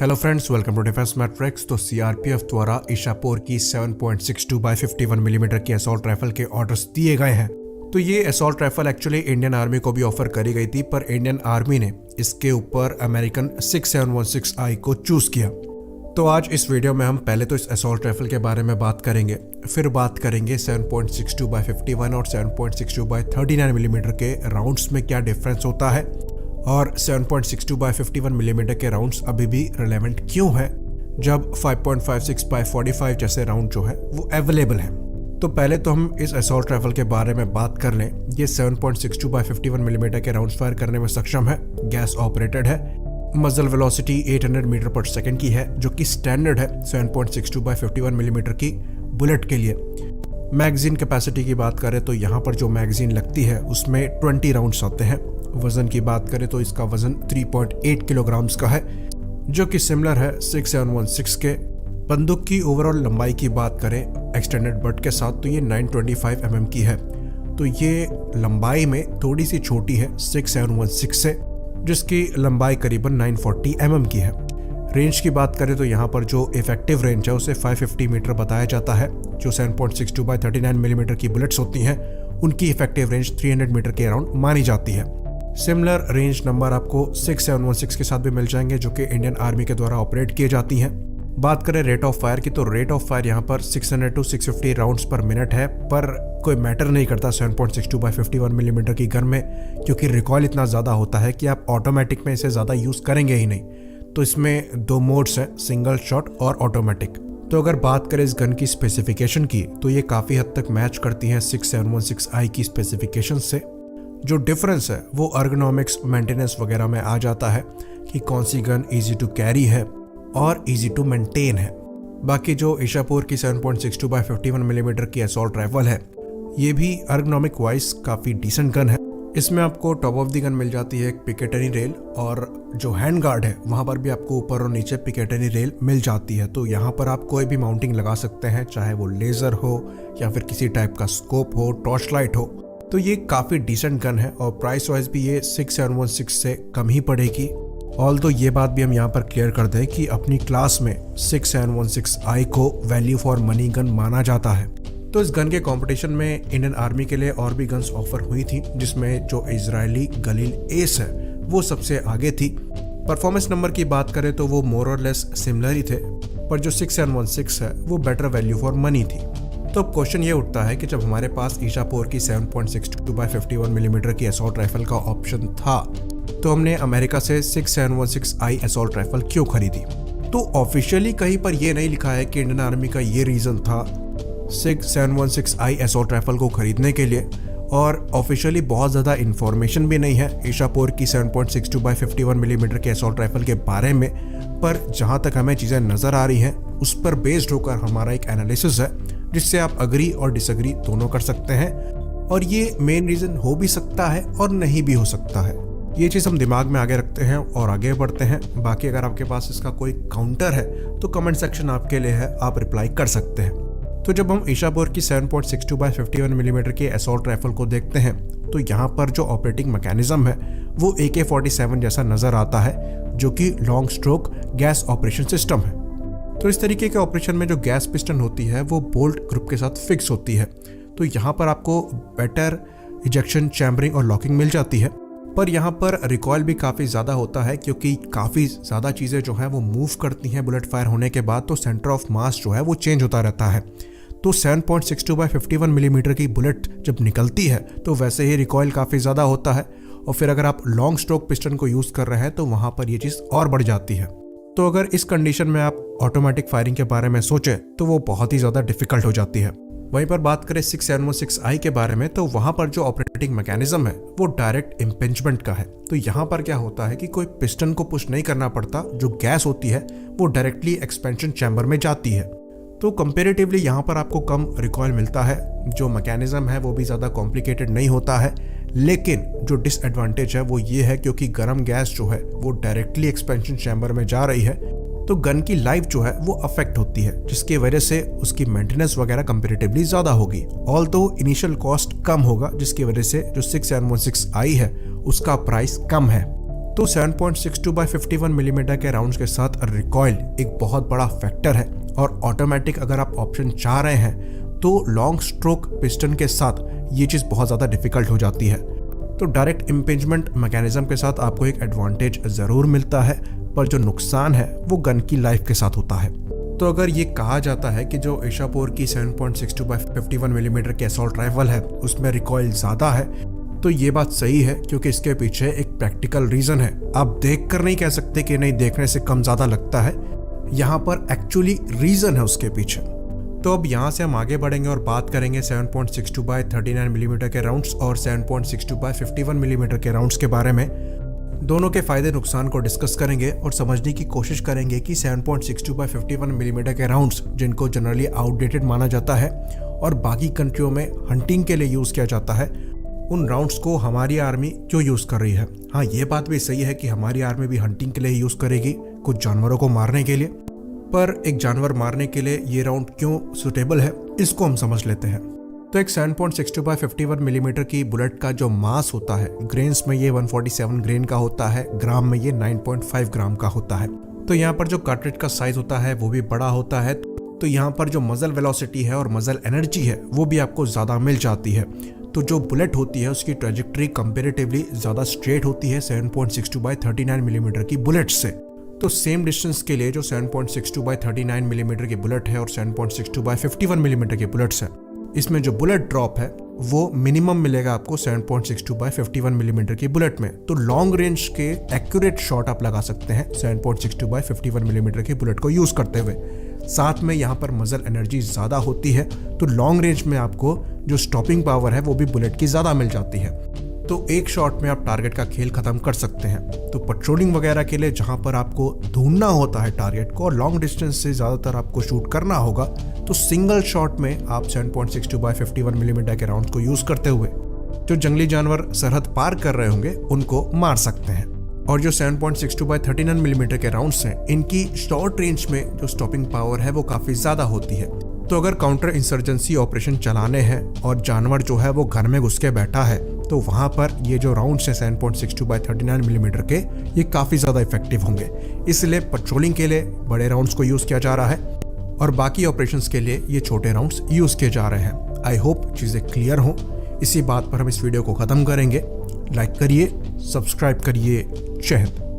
Hello friends, welcome to Defence Matrix. तो CRPF द्वारा ईशापुर की 7.62 बाय 51 मिलीमीटर की असॉल्ट राइफल के ऑर्डर्स दिए गए हैं। तो ये assault rifle actually Indian army को भी ऑफर करी गई थी, पर इंडियन आर्मी ने इसके ऊपर अमेरिकन 6716I को चूज किया। तो आज इस वीडियो में हम पहले तो इस असॉल्ट राइफल के बारे में बात करेंगे, फिर बात करेंगे 7.62 बाय 51 और 7.62 बाय 39 मिलीमीटर के राउंड्स में क्या डिफरेंस होता है, और 7.62 बाय 51 मिलीमीटर के राउंड्स अभी भी रिलेवेंट क्यों है जब 5.56 बाय 45 जैसे राउंड जो है वो अवेलेबल है। तो पहले तो हम इस असॉल्ट राइफल के बारे में बात कर लें। ये 7.62 बाय 51 मिलीमीटर के राउंड्स फायर करने में सक्षम है, गैस ऑपरेटेड है, मजल वेलोसिटी 800 मीटर पर सेकेंड की है, जो कि स्टैंडर्ड है 7.62 बाय 51 मिलीमीटर की बुलेट के लिए। मैगजीन कैपेसिटी की बात करें तो यहाँ पर जो मैगजीन लगती है उसमें 20 राउंड्स आते हैं। वजन की बात करें तो इसका वजन 3.8 किलोग्राम्स का है, जो कि सिमिलर है 6716 के। बंदूक की ओवरऑल लंबाई की बात करें एक्सटेंडेड बट के साथ तो ये 925 mm की है। तो ये लंबाई में थोड़ी सी छोटी है 6716 से, जिसकी लंबाई करीबन 940 mm की है। रेंज की बात करें तो यहाँ पर जो इफेक्टिव रेंज है उसे 550 मीटर बताया जाता है। जो 7.62 बाय 39 मिलीमीटर की बुलेट्स होती हैं उनकी इफेक्टिव रेंज 300 मीटर के अराउंड मानी जाती है। सिमिलर रेंज नंबर आपको 6716 के साथ भी मिल जाएंगे, जो कि इंडियन आर्मी के द्वारा ऑपरेट किए जाती हैं। बात करें रेट ऑफ फायर की तो रेट ऑफ फायर यहाँ पर 600 to 650 राउंड्स पर मिनट है, पर कोई मैटर नहीं करता 7.62 बाय 51 मिलीमीटर की गन में, क्योंकि रिकॉयल इतना ज़्यादा होता है कि आप ऑटोमेटिक में इसे ज़्यादा यूज़ करेंगे ही नहीं। तो इसमें दो मोड्स हैं, सिंगल शॉट और ऑटोमेटिक। तो अगर बात करें इस गन की स्पेसिफिकेशन की तो ये काफ़ी हद तक मैच करती हैं 6716I की स्पेसिफिकेशन से। जो डिफरेंस है वो अर्गोनॉमिक्स, मेंटेनेंस वगैरह में आ जाता है कि कौन सी गन इजी टू कैरी है और इजी टू मेंटेन है। बाकी जो ईशापुर की 7.62 बाय 51 मिलीमीटर की असॉल्ट राइफल है, ये भी अर्गोनॉमिक वाइज काफ़ी डिसेंट गन है। इसमें आपको टॉप ऑफ द गन मिल जाती है एक पिकेटरी रेल, और जो हैंड गार्ड है वहाँ पर भी आपको ऊपर और नीचे पिकेटरी रेल मिल जाती है। तो यहाँ पर आप कोई भी माउंटिंग लगा सकते हैं, चाहे वो लेज़र हो या फिर किसी टाइप का स्कोप हो, टॉर्च लाइट हो। तो ये काफ़ी डिसेंट गन है और प्राइस वाइज भी ये 6716 से कम ही पड़ेगी। ऑल्दो ये बात भी हम यहाँ पर क्लियर कर दें कि अपनी क्लास में 6716I को वैल्यू फॉर मनी गन माना जाता है। तो इस गन के कंपटीशन में इंडियन आर्मी के लिए और भी गन्स ऑफर हुई थी, जिसमें जो इजरायली गलील एस है वो सबसे आगे थी। परफॉर्मेंस नंबर की बात करें तो वो मोर और लेस सिमिलर ही थे, पर जो 6716 है वो बेटर वैल्यू फॉर मनी थी। तो अब क्वेश्चन ये उठता है कि जब हमारे पास ईशापुर की 7.62 बाय 51 मिलीमीटर की असॉल्ट राइफल का ऑप्शन था, तो हमने अमेरिका से 6716I असॉल्ट राइफल क्यों खरीदी? तो ऑफिशियली कहीं पर ये नहीं लिखा है कि इंडियन आर्मी का ये रीज़न था 6716I असॉल्ट राइफल को खरीदने के लिए, और ऑफिशियली बहुत ज़्यादा इन्फॉर्मेशन भी नहीं है ईशापुर की 7.62 बाय 51 मिलीमीटर के असॉल्ट राइफल के बारे में। पर जहाँ तक हमें चीज़ें नज़र आ रही हैं उस पर बेस्ड होकर हमारा एक एनालिसिस है, जिससे आप अग्री और डिसअग्री दोनों कर सकते हैं, और ये मेन रीज़न हो भी सकता है और नहीं भी हो सकता है। ये चीज़ हम दिमाग में आगे रखते हैं और आगे बढ़ते हैं। बाकी अगर आपके पास इसका कोई काउंटर है तो कमेंट सेक्शन आपके लिए है, आप रिप्लाई कर सकते हैं। तो जब हम ईशापुर की 7.62 बाय 51 मिलीमीटर के असॉल्ट राइफल को देखते हैं तो यहाँ पर जो ऑपरेटिंग मैकेनिज्म है वो AK-47 जैसा नज़र आता है, जो कि long stroke gas operation system है। तो इस तरीके के ऑपरेशन में जो गैस पिस्टन होती है वो बोल्ट ग्रुप के साथ फिक्स होती है। तो यहाँ पर आपको बेटर इजेक्शन, चैम्बरिंग और लॉकिंग मिल जाती है, पर यहाँ पर रिकॉयल भी काफ़ी ज़्यादा होता है, क्योंकि काफ़ी ज़्यादा चीज़ें जो हैं वो मूव करती हैं बुलेट फायर होने के बाद। तो सेंटर ऑफ मास जो है वो चेंज होता रहता है। तो 7.62 बाय 51 मिलीमीटर की बुलेट जब निकलती है तो वैसे ही रिकॉयल काफ़ी ज़्यादा होता है, और फिर अगर आप लॉन्ग स्ट्रोक पिस्टन को यूज़ कर रहे हैं तो वहाँ पर ये चीज़ और बढ़ जाती है। तो अगर इस कंडीशन में आप ऑटोमेटिक फायरिंग के बारे में सोचें तो वो बहुत ही ज़्यादा डिफिकल्ट हो जाती है। वहीं पर बात करें 6716I के बारे में तो वहाँ पर जो ऑपरेटिंग मैकेनिज्म है वो डायरेक्ट इम्पिंजमेंट का है। तो यहाँ पर क्या होता है कि कोई पिस्टन को पुश नहीं करना पड़ता, जो गैस होती है वो डायरेक्टली एक्सपेंशन चैम्बर में जाती है। तो कंपेरेटिवली यहाँ पर आपको कम रिकॉयल मिलता है, जो मैकेनिज्म है वो भी ज़्यादा कॉम्प्लिकेटेड नहीं होता है। लेकिन जो डिसएडवांटेज है वो ये है क्योंकि गर्म गैस जो है वो डायरेक्टली एक्सपेंशन चैम्बर में जा रही है, तो गन की लाइफ जो है वो अफेक्ट होती है, जिसकी वजह से उसकी मेंटेनेंस वगैरह कंपेरेटिवली ज़्यादा होगी। ऑल्दो इनिशियल कॉस्ट कम होगा, जिसकी वजह से जो 6716I है उसका प्राइस कम है। तो 7.62 बाय 51 मिलीमीटर के राउंड्स के साथ रिकॉइल एक बहुत बड़ा फैक्टर है और ऑटोमेटिक अगर आप ऑप्शन चाह रहे हैं तो लॉन्ग स्ट्रोक पिस्टन के साथ ये चीज़ बहुत ज़्यादा डिफिकल्ट हो जाती है। तो डायरेक्ट इम्पिंजमेंट मैकेनिज्म के साथ आपको एक एडवांटेज ज़रूर मिलता है, पर जो नुकसान है वो गन की लाइफ के साथ होता है। तो अगर ये कहा जाता है कि जो एशापोर की 7.62 बाय 51 मिलीमीटर की असॉल्ट राइफल है उसमें रिकॉइल ज़्यादा है, तो ये बात सही है क्योंकि इसके पीछे एक प्रैक्टिकल रीज़न है। आप देख कर नहीं कह सकते कि नहीं देखने से कम ज़्यादा लगता है, यहाँ पर एक्चुअली रीज़न है उसके पीछे। तो अब यहाँ से हम आगे बढ़ेंगे और बात करेंगे 7.62 बाय 39 मिलीमीटर के राउंड्स और 7.62 बाय 51 मिलीमीटर के राउंड्स के बारे में। दोनों के फायदे नुकसान को डिस्कस करेंगे और समझने की कोशिश करेंगे कि 7.62 बाय 51 मिलीमीटर के राउंड्स जिनको जनरली आउटडेटेड माना जाता है और बाकी कंट्रियों में हंटिंग के लिए यूज़ किया जाता है, उन राउंड्स को हमारी आर्मी क्यों यूज़ कर रही है। हाँ, ये बात भी सही है कि हमारी आर्मी भी हंटिंग के लिए यूज़ करेगी, कुछ जानवरों को मारने के लिए, पर एक जानवर मारने के लिए ये राउंड क्यों सुटेबल है इसको हम समझ लेते हैं। तो एक 7.62 बाय 51 मिलीमीटर की बुलेट का जो मास होता है, ग्रेन्स में ये 147 ग्रेन का होता है, ग्राम में ये 9.5 ग्राम का होता है। तो यहाँ पर जो कार्ट्रिज का साइज होता है वो भी बड़ा होता है, तो यहाँ पर जो मजल वेलोसिटी है और मजल एनर्जी है वो भी आपको ज़्यादा मिल जाती है। तो जो बुलेट होती है उसकी ट्रेजेक्टरी कंपेरेटिवली ज़्यादा स्ट्रेट होती है 7.62 बाय 39 मिलीमीटर की बुलेट से। तो सेम डिस्टेंस के लिए जो 7.62 बाय 39 मिलीमीटर की बुलेट है और 7.62 बाय 51 मिलीमीटर की बुलेट्स है, इसमें जो बुलेट ड्रॉप है वो मिनिमम मिलेगा आपको 7.62 बाय 51 मिलीमीटर की बुलेट में। तो लॉन्ग रेंज के एक्यूरेट शॉट आप लगा सकते हैं 7.62 बाय 51 मिलीमीटर की बुलेट को यूज़ करते हुए। साथ में यहाँ पर मजल एनर्जी ज़्यादा होती है, तो लॉन्ग रेंज में आपको जो स्टॉपिंग पावर है वो भी बुलेट की ज़्यादा मिल जाती है। तो एक शॉट में आप टारगेट का खेल खत्म कर सकते हैं। तो पेट्रोलिंग वगैरह के लिए जहाँ पर आपको ढूंढना होता है टारगेट को और लॉन्ग डिस्टेंस से ज़्यादातर आपको शूट करना होगा, तो सिंगल शॉट में आप 7.62 बाय 51 मिलीमीटर के राउंड को यूज़ करते हुए जो जंगली जानवर सरहद पार कर रहे होंगे उनको मार सकते हैं। और जो 7.62 बाय 39 मिलीमीटर के राउंड्स हैं, इनकी शॉर्ट रेंज में जो स्टॉपिंग पावर है वो काफ़ी ज़्यादा होती है। तो अगर काउंटर इंसर्जेंसी ऑपरेशन चलाने हैं और जानवर जो है वो घर में घुस के बैठा है, तो वहाँ पर ये जो राउंड्स हैं 7.62 बाय 39 मिलीमीटर के, ये काफ़ी ज़्यादा इफेक्टिव होंगे। इसलिए पेट्रोलिंग के लिए बड़े राउंड्स को यूज़ किया जा रहा है और बाकी ऑपरेशंस के लिए ये छोटे राउंड्स यूज़ किए जा रहे हैं। आई होप चीज़ें क्लियर हों। इसी बात पर हम इस वीडियो को ख़त्म करेंगे। लाइक करिए, सब्सक्राइब करिए। जय हिंद।